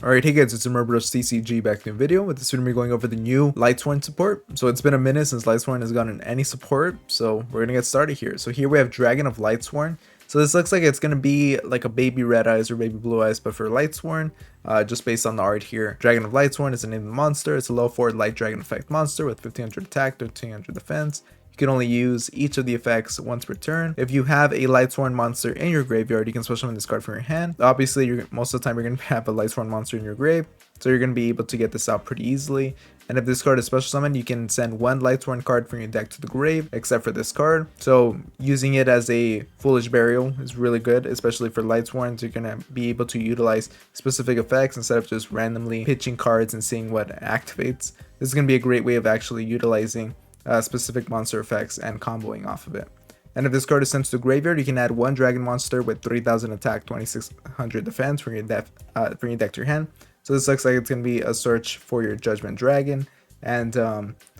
Alright, hey guys, it's Murderos CCG back in the video. With this video, we're going over the new Lightsworn support. So it's been a minute since Lightsworn has gotten any support, so we're gonna get started here. So here we have Dragon of Lightsworn. So this looks like it's gonna be like a baby red eyes or baby blue eyes, but for Lightsworn, just based on the art here. Dragon of Lightsworn is the name of the monster. It's a low forward light dragon effect monster with 1500 attack, 1300 defense. You can only use each of the effects once per turn. If you have a Lightsworn monster in your graveyard, you can special summon this card from your hand. Obviously, most of the time you're going to have a Lightsworn monster in your grave, so you're going to be able to get this out pretty easily. And if this card is special summoned, you can send one Lightsworn card from your deck to the grave, except for this card. So using it as a Foolish Burial is really good, especially for Lightsworns. You're going to be able to utilize specific effects instead of just randomly pitching cards and seeing what activates. This is going to be a great way of actually utilizing specific monster effects and comboing off of it. And if this card is sent to the graveyard, you can add one dragon monster with 3000 attack, 2600 defense from your deck to your hand. So this looks like it's going to be a search for your Judgment Dragon, and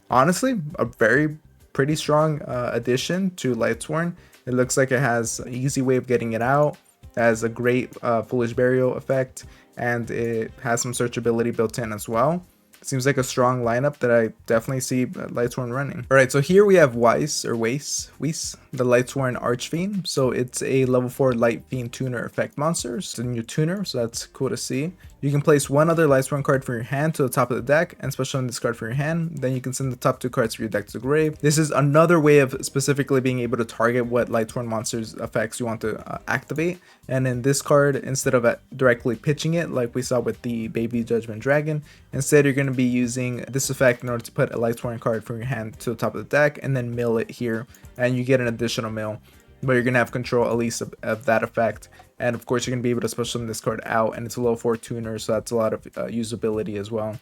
honestly, a pretty strong addition to Lightsworn. It looks like it has an easy way of getting it out, it has a great Foolish Burial effect, and it has some searchability built in as well. Seems like a strong lineup that I definitely see Lightsworn running. Alright, so here we have Weiss, the Lightsworn Archfiend. So it's a level 4 Light Fiend tuner effect monster. It's a new tuner, so that's cool to see. You can place one other Lightsworn card from your hand to the top of the deck and special summon this card from your hand. Then you can send the top two cards from your deck to the grave. This is another way of specifically being able to target what Lightsworn monsters effects you want to activate. And in this card, instead of directly pitching it like we saw with the Baby Judgment Dragon, instead you're going to be using this effect in order to put a Lightsworn card from your hand to the top of the deck and then mill it here, and you get an additional mill, but you're going to have control at least of that effect. And of course you're going to be able to special summon this card out, and it's a low 4 tuner, so that's a lot of usability as well.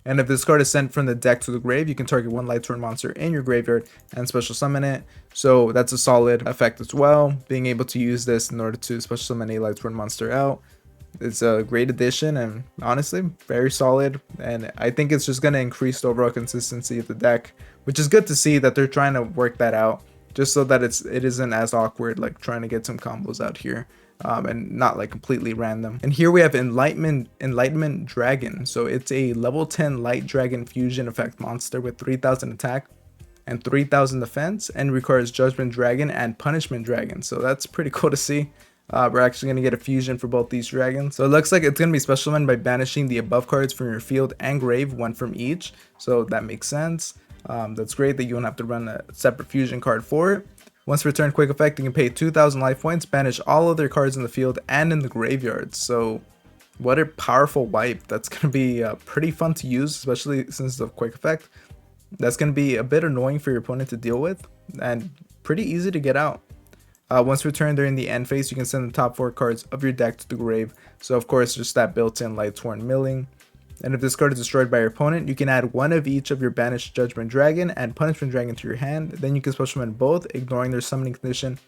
And if this card is sent from the deck to the grave, you can target one Lightsworn monster in your graveyard and special summon it. So that's a solid effect as well. Being able to use this in order to special summon a Lightsworn monster out, it's a great addition, and honestly very solid. And I think it's just going to increase the overall consistency of the deck, which is good to see that they're trying to work that out, just so that it isn't as awkward like trying to get some combos out here. And not like completely random. And here we have Enlightenment Dragon. So it's a level 10 Light Dragon fusion effect monster with 3000 attack and 3000 defense, and requires Judgment Dragon and Punishment Dragon. So that's pretty cool to see. We're actually going to get a fusion for both these dragons. So it looks like it's going to be special summoned by banishing the above cards from your field and grave, one from each. So that makes sense. That's great that you don't have to run a separate fusion card for it. Once returned quick effect, you can pay 2000 life points, banish all other cards in the field and in the graveyard. So what a powerful wipe. That's going to be pretty fun to use, especially since the quick effect. That's going to be a bit annoying for your opponent to deal with, and pretty easy to get out. Once returned during the end phase, you can send the top 4 cards of your deck to the grave. So of course, just that built-in Lightsworn milling. And if this card is destroyed by your opponent, you can add one of each of your banished Judgment Dragon and Punishment Dragon to your hand. Then you can special summon both, ignoring their summoning condition.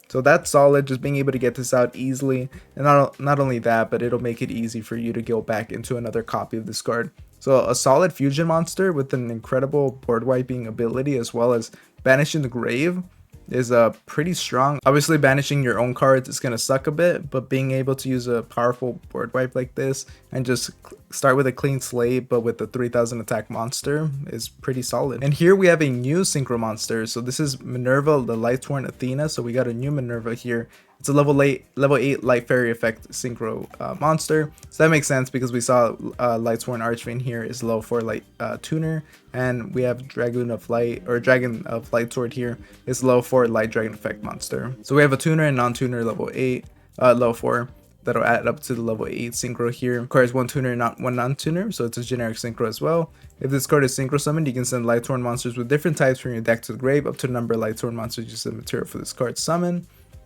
So that's solid, just being able to get this out easily. And not only that, but it'll make it easy for you to go back into another copy of this card. So a solid fusion monster with an incredible board wiping ability, as well as banishing the grave, is pretty strong. Obviously banishing your own cards is going to suck a bit, but being able to use a powerful board wipe like this and just start with a clean slate but with the 3000 attack monster is pretty solid. And here we have a new synchro monster. So this is Minerva, the Lightsworn Athena. So we got a new Minerva here. It's a level 8 Light Fairy effect synchro monster. So that makes sense because we saw Lightsworn Archfiend here is low 4 light tuner, and we have Dragon of Light Sword here is low 4 light dragon effect monster. So we have a tuner and non-tuner level 8, low 4. That'll add up to the level 8 synchro here. Requires one tuner and one non-tuner, so it's a generic synchro as well. If this card is synchro summoned, you can send Lightsworn monsters with different types from your deck to the grave, up to the number of Lightsworn monsters you send material for this card summon.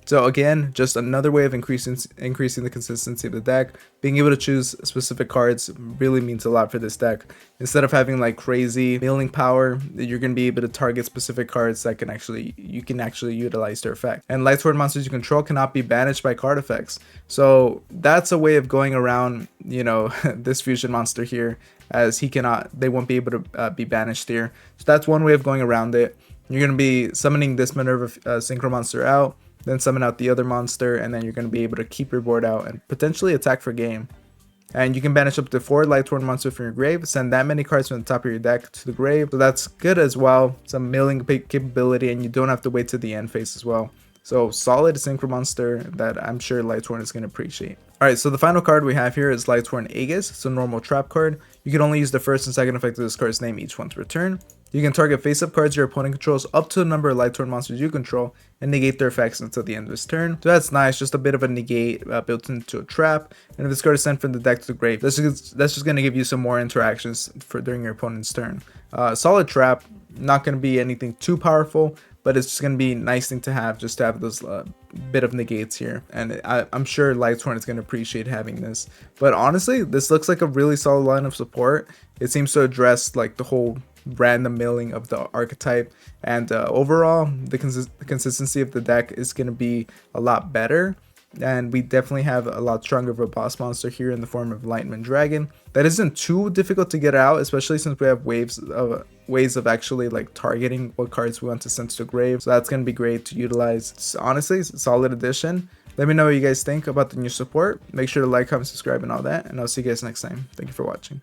So again, just another way of increasing the consistency of the deck. Being able to choose specific cards really means a lot for this deck. Instead of having like crazy milling power, you're going to be able to target specific cards that you can actually utilize their effect. And Lightsworn monsters you control cannot be banished by card effects. So that's a way of going around, this fusion monster here, as they won't be able to be banished here. So that's one way of going around it. You're going to be summoning this Minerva synchro monster out, then summon out the other monster, and then you're going to be able to keep your board out and potentially attack for game. and you can banish up to 4 Lightsworn monsters from your grave, send that many cards from the top of your deck to the grave, so that's good as well. Some milling capability, and you don't have to wait to the end phase as well. So solid synchro monster that I'm sure Lightsworn is going to appreciate. Alright, so the final card we have here is Lightsworn Aegis. It's a normal trap card. You can only use the first and second effect of this card's name each once per turn. You can target face-up cards your opponent controls up to the number of Lightsworn monsters you control and negate their effects until the end of his turn. So that's nice, just a bit of a negate built into a trap. And if this card is sent from the deck to the grave, that's just going to give you some more interactions during your opponent's turn. Solid trap, not going to be anything too powerful, but it's just going to be a nice thing to have, just to have those bit of negates here. And I'm sure Lightsworn is going to appreciate having this. But honestly, this looks like a really solid line of support. It seems to address like the whole random milling of the archetype, and overall the consistency of the deck is going to be a lot better. And we definitely have a lot stronger of a boss monster here in the form of Lightman Dragon that isn't too difficult to get out, especially since we have ways of actually like targeting what cards we want to send to the grave. So that's going to be great to utilize. It's honestly, it's a solid addition. Let me know what you guys think about the new support. Make sure to like, comment, subscribe, and all that, and I'll see you guys next time. Thank you for watching.